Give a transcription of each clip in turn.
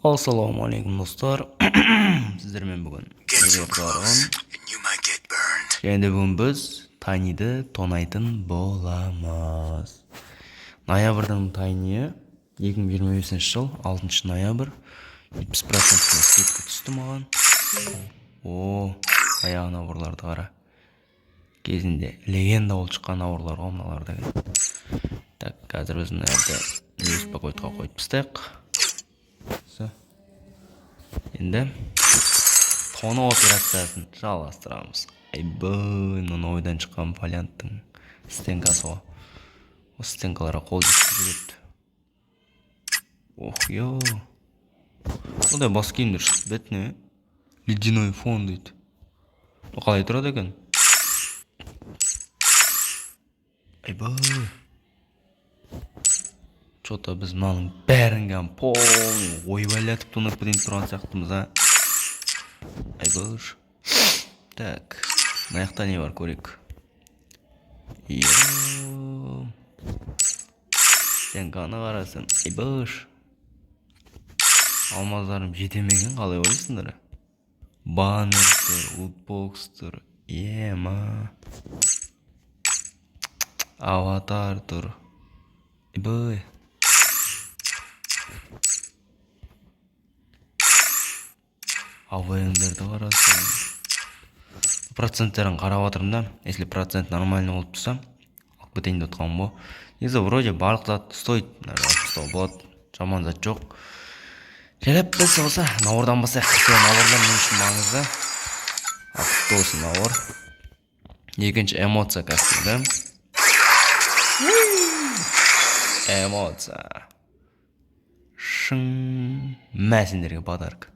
Ассаламу алейкум достар. Сіздермен бүгін және бүгін біз тайниді тонайтын боламыз. Ноябрьдің тайниі 2025 жыл 6 ноябрь 70% скидка түсті маған. Аяғын ауырларды қара. Кезінде легенда болып шыққан ауырлар ғой мыналар деген. Так, қазір біз мына беспокойтқа қойып тастайық. Енді тону операциясын жалғастырамыз. Мына ойдан шыққан фолианттың стенкасы ғой. Осы стенкаларға қол жеткізіп жүреді. Бұндай бас киімдер шықты бетіне. Ледяной фон дейді. Қалай тұрады екен? Что-то біз мынаның бәрінген полный ойбайлатып тонап кетейін тұрған сияқтымыз, а? Так, мына жақта не бар көрейік. Стенканы қарасын. Алмаздарым жетемеген, қалай ойлайсыңдар? Баннертер, лутбокстер, аватар тұр. АВМдерді қарасың. Проценттерін қарап отырмын да, если процент нормально болып тұрса, алып кетейін деп отқаным ғой. Негізі вроде барлық зат стоит, болады, жаман зат жоқ. Желеп біз болса, науырдан басайық. Науырлар мен үшін маңызды. Құтты болсын науыр. Екінші эмоция кәсіпті. Эмоция. Шың мәсіндерге подарок.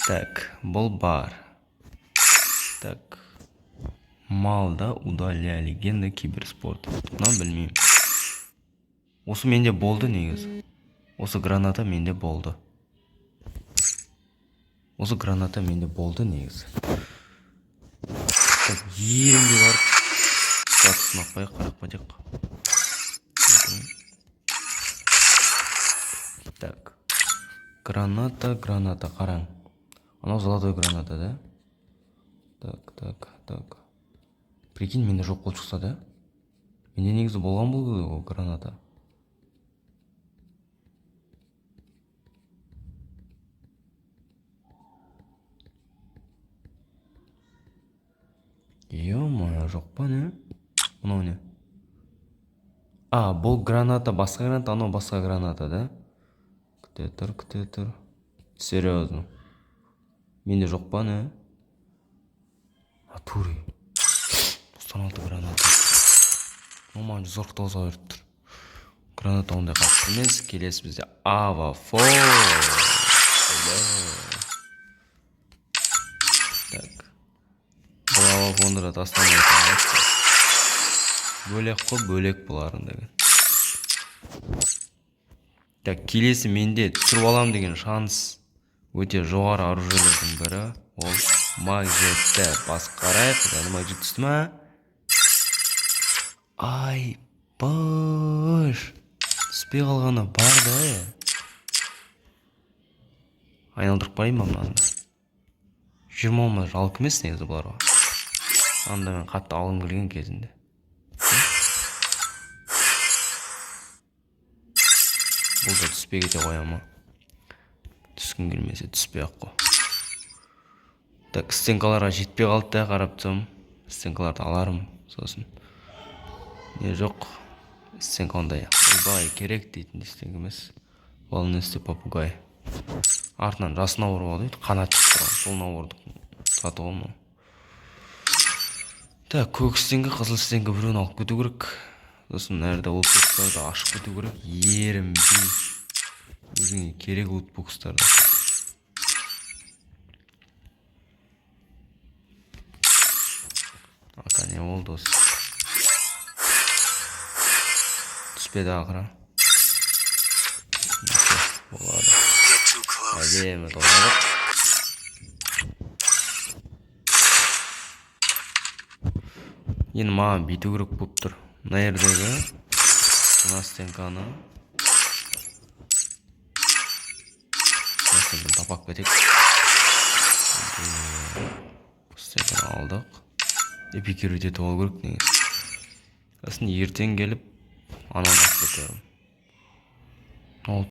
Так, бұл бар. Так, малда удаля легенда киберспорт. Бұнан білмеймін. Осы менде болды негізі. Осы граната менде болды. Негізі. Так, ерімде бар. Батысын ақпай қарақпа дек. Так, граната қараң. Анау золотой граната, да? Так. Прикинь, менде жоқ болып шықса, да? Менде негізі болған бұл граната. Ё-моё, жоқ па не? Мынау не? Бұл граната басқа граната, анау басқа граната, да? Күте тұр. Серьезно. Менде жоқ па не? Тури. 96 граната. Маман 149 беріп тұр. Граната ондай қатты емес. Келесі бізде Ава-4. Так. Бұл Ава-4-ды тастамай тұрған. Бөлек қой, бөлек бұларын деген. Так, келесі менде түсіріп алам деген шанс өте жоғары оружиелердің бірі. Ол магжетті басқарайық. Магжет түсті ма? Түспей қалғаны бар да. Айналдырып барайын ба мынаны? 20 олмай жалқы емес негізі бұларға. Анда мен қатты алғым келген кезінде. Бұл да түспей кете қояма. Түскім келмесе түспей ақ қой. Так, стенкаларға жетпей қалды да, қарап тұрмын. Стенкаларды аларым, сосын. Не жоқ. Стенка ондай. Керек дейтін стенка емес. Волнесте попугай. Артынан жасына ұрып алды, қанат шығып тұрған. Сол науырды сатып алмау. Так, көк стенка, қызыл стенка біреуін алып кету керек. Сосын әрді лутбокстарды ашып кету керек. Ерінбей. Өзіңе керек лутбокстарды. Ака не болды осы. Түспеді ақыра. Болады. Әдемі толғадық. Енді маған бүйту керек болып тұр. Мына жердегі мына стенканы тапап кетек. Стеканы алдық. Эпикер өтетіп алу керек негізі. Сосын ертең келіп ананы алып кетемін. Ол